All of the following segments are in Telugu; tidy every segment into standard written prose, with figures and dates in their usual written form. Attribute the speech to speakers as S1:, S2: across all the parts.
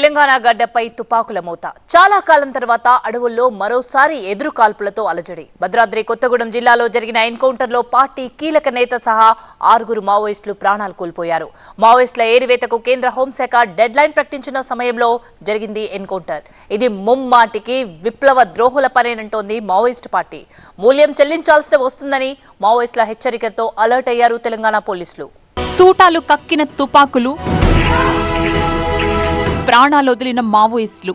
S1: తెలంగాణ గడ్డపై తుపాకుల మోత చాలా కాలం తర్వాత అడవుల్లో మరోసారి ఎదురు కాల్పులతో అలజడి. భద్రాద్రి కొత్తగూడెం జిల్లాలో జరిగిన ఎన్కౌంటర్లో పార్టీ కీలక నేత సహా 6 మావోయిస్టులు ప్రాణాలు కోల్పోయారు. మావోయిస్టుల ఏరివేతకు కేంద్ర హోంశాఖ డెడ్ లైన్ ప్రకటించిన సమయంలో జరిగింది ఎన్కౌంటర్. ఇది ముమ్మాటికి విప్లవ ద్రోహుల పనేనంటోంది మావోయిస్టు పార్టీ. మూల్యం చెల్లించాల్సి వస్తుందని మావోయిస్టుల హెచ్చరికతో అలర్ట్ అయ్యారు తెలంగాణ పోలీసులు.
S2: తూటాలు కక్కిన తుపాకులు, ప్రాణాలొదిలిన మావోయిస్టులు,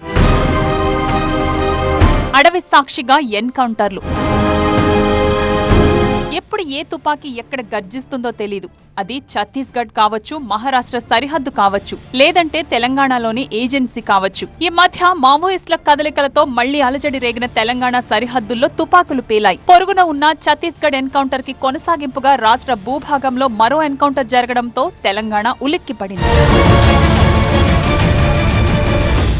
S2: అడవి సాక్షిగా ఎన్కౌంటర్లు. ఎప్పుడు ఏ తుపాకీ ఎక్కడ గర్జిస్తుందో తెలీదు. అది ఛత్తీస్గఢ్ కావచ్చు, మహారాష్ట్ర సరిహద్దు కావచ్చు, లేదంటే తెలంగాణలోని ఏజెన్సీ కావచ్చు. ఈ మధ్య మావోయిస్టుల కదలికలతో మళ్లీ అలజడి రేగిన తెలంగాణ సరిహద్దుల్లో తుపాకులు పేలాయి. పొరుగున ఉన్న ఛత్తీస్గఢ్ ఎన్కౌంటర్ కి కొనసాగింపుగా రాష్ట్ర భూభాగంలో మరో ఎన్కౌంటర్ జరగడంతో తెలంగాణ ఉలిక్కిపడింది.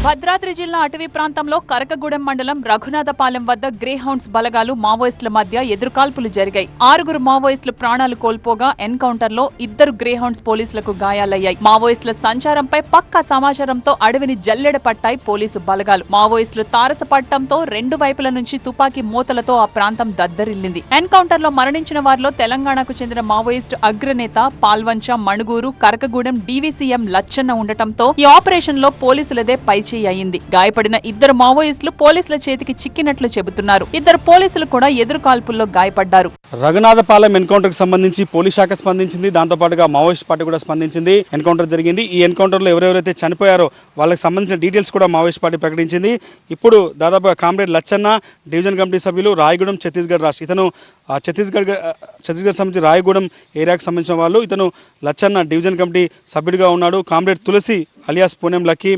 S2: భద్రాద్రి జిల్లా అటవీ ప్రాంతంలో కరకగూడెం మండలం రఘునాథపాలెం వద్ద గ్రేహౌండ్స్ బలగాలు మావోయిస్టుల మధ్య ఎదురుకాల్పులు జరిగాయి. 6 మావోయిస్టులు ప్రాణాలు కోల్పోగా ఎన్కౌంటర్ లో 2 గ్రేహౌండ్స్ పోలీసులకు గాయాలయ్యాయి. మావోయిస్టుల సంచారంపై పక్కా సమాచారంతో అడవిని జల్లెడ పట్టాయి పోలీసు బలగాలు. మావోయిస్టులు తారసపడటంతో 2 వైపుల నుంచి తుపాకీ మూతలతో ఆ ప్రాంతం దద్దరిల్లింది. ఎన్కౌంటర్ లో మరణించిన వారిలో తెలంగాణకు చెందిన మావోయిస్టు అగ్రనేత పాల్వంచ, మణుగూరు, కరకగూడెం డీవీసీఎం లచ్చన్న ఉండటంతో ఈ ఆపరేషన్ లో పోలీసులదే పై అయింది. గాయపడిన 2 మావోయిస్టులు పోలీసుల చేతికి చిక్కినట్లు చెబుతున్నారు. 2 పోలీసులు కూడా ఎదురు కాల్పుల్లో గాయపడ్డారు.
S3: రఘునాథపాలెం ఎన్కౌంటర్ కి సంబంధించి పోలీస్ శాఖ స్పందించింది. దాంతో పాటుగా మావోయిస్ట్ పార్టీ కూడా స్పందించింది. ఎన్కౌంటర్ జరిగింది. ఈ ఎన్కౌంటర్ లో ఎవరెవరైతే చనిపోయారో వాళ్ళకి సంబంధించిన డీటెయిల్స్ కూడా మావోయిస్ట్ పార్టీ ప్రకటించింది. ఇప్పుడు దాదాపు కామ్రేడ్ లచ్చన్న, డివిజన్ కమిటీ సభ్యులు, రాయగూడెం ఛత్తీస్గఢ్ రాష్ట్ర, ఇతను ఛత్తీస్గఢ్ సంబంధించి రాయగూడెం ఏరియాకు సంబంధించిన వాళ్ళు. ఇతను లచ్చన్న డివిజన్ కమిటీ సభ్యుడిగా ఉన్నాడు. కామ్రేడ్ తులసి అలియాస్ పూణెం లక్కీ,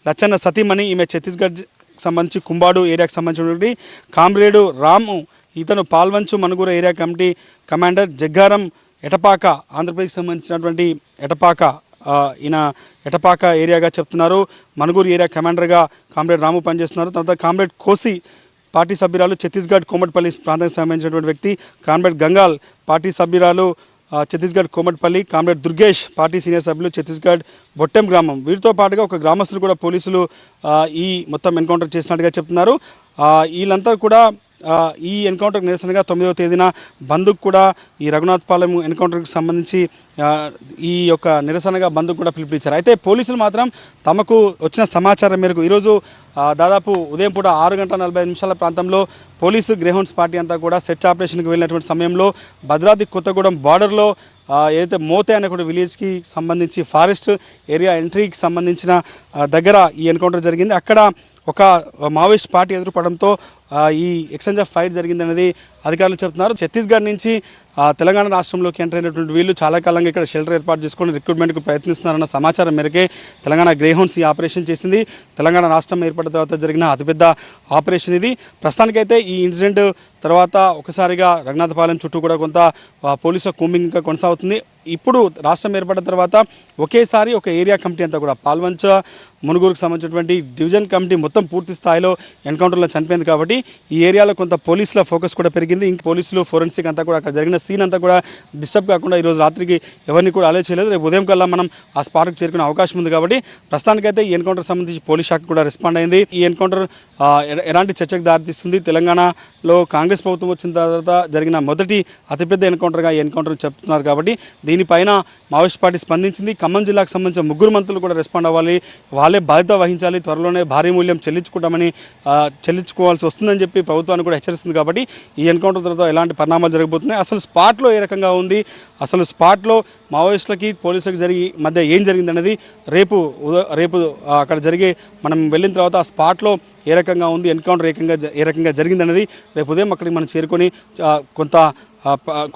S3: లచ్చన్న సతీమణి, ఈమె ఛత్తీస్గఢ్ సంబంధించి కుంబాడు ఏరియాకు సంబంధించినటువంటి కామ్రేడు రాము, ఇతను Palvancha Manuguru area committee commander. Jaggaram Etapaka, ఆంధ్రప్రదేశ్కి సంబంధించినటువంటి ఎటపాక, ఈయన ఎటపాక ఏరియాగా చెప్తున్నారు. మణుగూరు ఏరియా కమాండర్గా కామ్రేడ్ రాము పనిచేస్తున్నారు. తర్వాత కామ్రేడ్ కోసి పార్టీ సభ్యురాలు, ఛత్తీస్గఢ్ కోమటిపల్లి ప్రాంతానికి సంబంధించినటువంటి వ్యక్తి. కామ్రేడ్ గంగాల్ పార్టీ సభ్యురాలు, Chhattisgarh Komatipalli. Comrade Durgesh party senior సభ్యులు, ఛత్తీస్గఢ్ బొట్టెం గ్రామం. వీరితో పాటుగా ఒక గ్రామస్తులు కూడా పోలీసులు ఈ మొత్తం ఎన్కౌంటర్ చేసినట్టుగా చెప్తున్నారు. వీళ్ళంతా కూడా ఈ ఎన్కౌంటర్కి నిరసనగా 9వ తేదీన బంద్కు కూడా ఈ రఘునాథపాలెం ఎన్కౌంటర్కి సంబంధించి ఈ యొక్క నిరసనగా బంద్కు కూడా పిలుపునిచ్చారు. అయితే పోలీసులు మాత్రం తమకు వచ్చిన సమాచారం మేరకు ఈరోజు దాదాపు ఉదయం పూట 6:45 ప్రాంతంలో పోలీసు గ్రేహౌండ్స్ పార్టీ అంతా కూడా సెర్చ్ ఆపరేషన్కి వెళ్ళినటువంటి సమయంలో భద్రాద్రి కొత్తగూడెం బార్డర్లో ఏదైతే మోతే అనే కూడా విలేజ్కి సంబంధించి ఫారెస్ట్ ఏరియా ఎంట్రీకి సంబంధించిన దగ్గర ఈ ఎన్కౌంటర్ జరిగింది. అక్కడ ఒక మావోయిస్ట్ పార్టీ ఎదురుపడంతో ఈ ఎక్స్చేంజ్ ఆఫ్ ఫైట్ జరిగిందనేది అధికారులు చెప్తున్నారు. ఛత్తీస్గఢ్ నుంచి తెలంగాణ రాష్ట్రంలోకి ఎంటర్ అయినటువంటి వీళ్ళు చాలా కాలంగా ఇక్కడ షెల్టర్ ఏర్పాటు చేసుకొని రిక్రూట్మెంట్కు ప్రయత్నిస్తున్నారన్న సమాచారం మేరకే తెలంగాణ గ్రేహౌండ్స్ ఈ ఆపరేషన్ చేసింది. తెలంగాణ రాష్ట్రం ఏర్పడిన తర్వాత జరిగిన అతిపెద్ద ఆపరేషన్ ఇది. ప్రస్తుతానికైతే ఈ ఇన్సిడెంట్ తర్వాత ఒకసారిగా రఘునాథపాలెం చుట్టూ కూడా కొంత పోలీసుల కూంబింగ్ ఇంకా కొనసాగుతుంది. ఇప్పుడు రాష్ట్రం ఏర్పడిన తర్వాత ఒకేసారి ఒక ఏరియా కమిటీ అంతా కూడా పాల్వంచ, మునుగూరుకు సంబంధించినటువంటి డివిజన్ కమిటీ మొత్తం పూర్తి స్థాయిలో ఎన్కౌంటర్లో చనిపోయింది. కాబట్టి ఈ ఏరియాలో కొంత పోలీసుల ఫోకస్ కూడా పెరిగింది. ఇంక పోలీసులు ఫోరెన్సిక్ అంతా కూడా అక్కడ జరిగిన సీన్ అంతా కూడా డిస్టర్బ్ కాకుండా ఈరోజు రాత్రికి ఎవరిని కూడా అలర్ట్ చేయలేదు. రేపు ఉదయం కల్లా మనం ఆ స్పాట్కి చేరుకునే అవకాశం ఉంది. కాబట్టి ప్రస్తుతానికైతే ఈ ఎన్కౌంటర్ సంబంధించి పోలీస్ శాఖ కూడా రెస్పాండ్ అయింది. ఈ ఎన్కౌంటర్ ఎలాంటి చర్చకు దారితీస్తుంది, తెలంగాణలో కాంగ్రెస్ ప్రభుత్వం వచ్చిన తర్వాత జరిగిన మొదటి అతిపెద్ద ఎన్కౌంటర్గా ఈ ఎన్కౌంటర్ చెప్తున్నారు. కాబట్టి దీనిపైన మావోయిస్ట్ పార్టీ స్పందించింది. ఖమ్మం జిల్లాకు సంబంధించిన 3 మంత్రులు కూడా రెస్పాండ్ అవ్వాలి, వాళ్ళే బాధ్యత వహించాలి, త్వరలోనే భారీ మూల్యం చెల్లించుకోవాల్సి వస్తుందని చెప్పి ప్రభుత్వాన్ని కూడా హెచ్చరిస్తుంది. కాబట్టి ఈ ఎన్కౌంటర్ తర్వాత ఎలాంటి పరిణామాలు జరగబోతున్నాయి, అసలు స్పాట్లో ఏ రకంగా ఉంది, అసలు స్పాట్లో మావోయిస్టులకి పోలీసులకు మధ్య ఏం జరిగిందనేది రేపు అక్కడ జరిగే మనం వెళ్ళిన తర్వాత ఆ స్పాట్లో ఏ రకంగా ఉంది, ఎన్కౌంటర్ ఏ రకంగా జరిగిందనేది రేపు ఉదయం అక్కడికి మనం చేరుకొని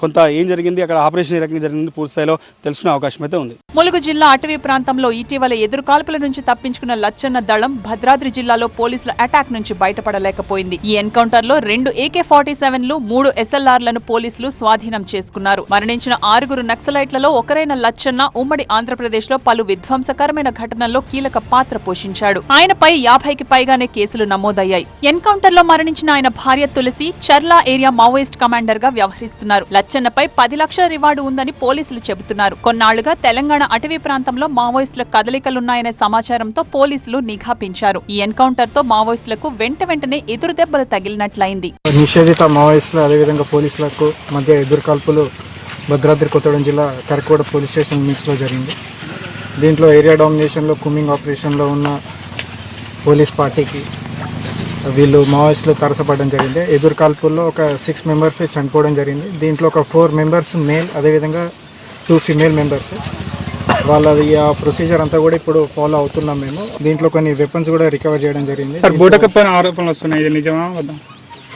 S3: కొంత ఏం జరిగింది, అక్కడ ఆపరేషన్ ఏ రకంగా జరిగింది పూర్తి స్థాయిలో తెలుసుకునే అవకాశం అయితే ఉంది.
S2: ములుగు జిల్లా అటవీ ప్రాంతంలో ఇటీవల ఎదురుకాల్పుల నుంచి తప్పించుకున్న లచ్చన్న దళం భద్రాద్రి జిల్లాలో పోలీసుల అటాక్ నుంచి బయటపడలేకపోయింది. ఈ ఎన్కౌంటర్ లో 2 AK-47లు, 3 SLRలను పోలీసులు స్వాధీనం చేసుకున్నారు. మరణించిన 6 నక్సలైట్లలో ఒకరైన లచ్చన్న ఉమ్మడి ఆంధ్రప్రదేశ్ లో పలు విధ్వంసకరమైన ఘటనల్లో కీలక పాత్ర పోషించాడు. ఆయనపై 50కి పైగానే కేసులు నమోదయ్యాయి. ఎన్కౌంటర్ లో మరణించిన ఆయన భార్య తులసి చర్లా ఏరియా మావోయిస్ట్ కమాండర్ గా వ్యవహరిస్తున్నారు. భావిస్తున్నారు. లచ్చన్నపై 10 లక్షల రివార్డు ఉందని పోలీసులు చెబుతున్నారు. కొన్నాళ్లుగా తెలంగాణ అటవీ ప్రాంతంలో మావోయిస్టుల కదలికలున్నాయనే సమాచారంతో పోలీసులు నిఘా పెంచారు. ఈ ఎన్కౌంటర్ తో మావోయిస్టులకు వెంటనే ఎదురుదెబ్బలు తగిలినట్లయింది.
S4: నిషేధిత మావోయిస్టులు అదేవిధంగా పోలీసులకు మధ్య ఎదురుకాల్పులు భద్రాద్రి కొత్తగూడెం జిల్లా కరకగూడ పోలీస్ స్టేషన్ లిమిట్స్లో జరిగింది. దీంట్లో ఏరియా డామినేషన్లో కుమ్మింగ్ ఆపరేషన్లో ఉన్న పోలీస్ పార్టీకి వీళ్ళు మావోయిస్టులు తరసపడడం జరిగింది. ఎదురుకాల్పుల్లో ఒక 6 మెంబర్స్ చనిపోవడం జరిగింది. దీంట్లో ఒక 4 మెంబర్స్ మేల్ అదేవిధంగా 2 ఫిమేల్ మెంబర్స్. వాళ్ళది ఆ ప్రొసీజర్ అంతా కూడా ఇప్పుడు ఫాలో అవుతున్నాం మేము. దీంట్లో కొన్ని వెపన్స్ కూడా రికవర్ చేయడం జరిగింది.
S5: బూటకపైన ఆరోపణలు వస్తున్నాయి, ఇది నిజమా వద్దా?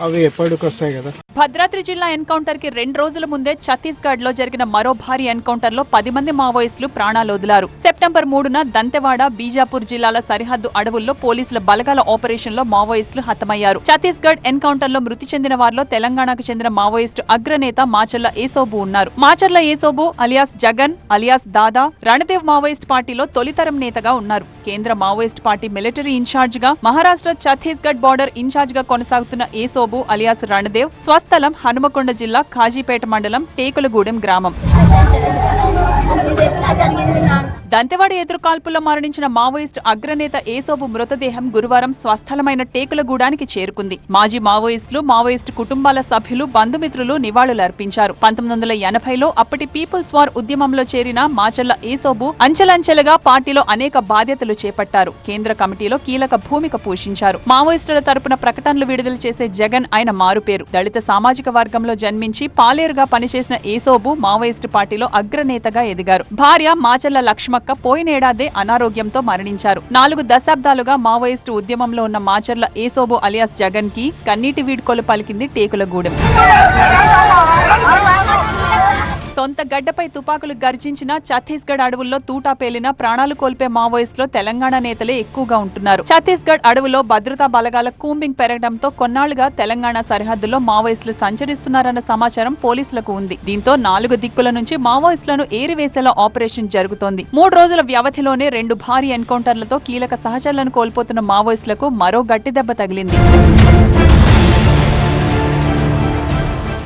S4: అవి ఎప్పటికి వస్తాయి కదా.
S2: భద్రాద్రి జిల్లా ఎన్కౌంటర్ కి 2 రోజుల ముందే ఛత్తీస్గఢ్ లో జరిగిన మరో భారీ ఎన్కౌంటర్ లో 10 మంది మావోయిస్టులు ప్రాణాలు వదిలారు. సెప్టెంబర్ 3న దంతెవాడ, బీజాపూర్ జిల్లాల సరిహద్దు అడవుల్లో పోలీసుల బలగాల ఆపరేషన్ లో మావోయిస్టులు హతమయ్యారు. ఛత్తీస్గఢ్ ఎన్కౌంటర్ లో మృతి చెందిన వారిలో తెలంగాణకు చెందిన మావోయిస్టు అగ్రనేత మాచర్ల ఏసోబు ఉన్నారు. మాచర్ల ఏసోబు అలియాస్ జగన్ అలియాస్ దాదా రణదేవ్ మావోయిస్ట్ పార్టీలో తొలితరం నేతగా ఉన్నారు. కేంద్ర మావోయిస్ట్ పార్టీ మిలిటరీ ఇన్ఛార్జ్ గా, మహారాష్ట్ర ఛత్తీస్గఢ్ బార్డర్ ఇన్ఛార్జ్ గా కొనసాగుతున్న ఏసోబు అలియాస్ రణదేవ్ స్వస్థలం హనుమకొండ జిల్లా కాజీపేట మండలం టేకులగూడెం గ్రామం. దంతెవాడ ఎదురుకాల్పుల్లో మరణించిన మావోయిస్టు అగ్రనేత ఏసోబు మృతదేహం గురువారం స్వస్థలమైన టేకులగూడానికి చేరుకుంది. మాజీ మావోయిస్టు కుటుంబాల సభ్యులు, బంధుమిత్రులు నివాళులర్పించారు. 1980లో అప్పటి పీపుల్స్ వార్ ఉద్యమంలో చేరిన మాచర్ల ఏసోబు అంచెలంచెలుగా పార్టీలో అనేక బాధ్యతలు చేపట్టారు. కేంద్ర కమిటీలో కీలక భూమిక పోషించారు. మావోయిస్టుల తరపున ప్రకటనలు విడుదల చేసే జగన్ ఆయన మారుపేరు. దళిత సామాజిక వర్గంలో జన్మించి పాలేరుగా పనిచేసిన ఏసోబు మావోయిస్టు పార్టీలో అగ్రనేతగా ఎదిగారు. భార్య మాచర్ల లక్ష్మక్క పోయినేడాదే అనారోగ్యంతో మరణించారు. 4 దశాబ్దాలుగా మావోయిస్టు ఉద్యమంలో ఉన్న మాచర్ల ఏసోబు అలియాస్ జగన్ కి కన్నీటి వీడ్కోలు పలికింది టేకులగూడెం. సొంత గడ్డపై తుపాకులు గర్జించిన ఛత్తీస్గఢ్ అడవుల్లో తూటా పేలిన ప్రాణాలు కోల్పే మావోయిస్టులో తెలంగాణ నేతలే ఎక్కువగా ఉంటున్నారు. ఛత్తీస్గఢ్ అడవులో భద్రతా బలగాల కూంబింగ్ పెరగడంతో కొన్నాళ్లుగా తెలంగాణ సరిహద్దులో మావోయిస్టులు సంచరిస్తున్నారన్న సమాచారం పోలీసులకు ఉంది. దీంతో 4 దిక్కుల నుంచి మావోయిస్టులను ఏరివేసేలా ఆపరేషన్ జరుగుతోంది. 3 రోజుల వ్యవధిలోనే 2 భారీ ఎన్కౌంటర్లతో కీలక సహచరులను కోల్పోతున్న మావోయిస్టులకు మరో గట్టి దెబ్బ తగిలింది.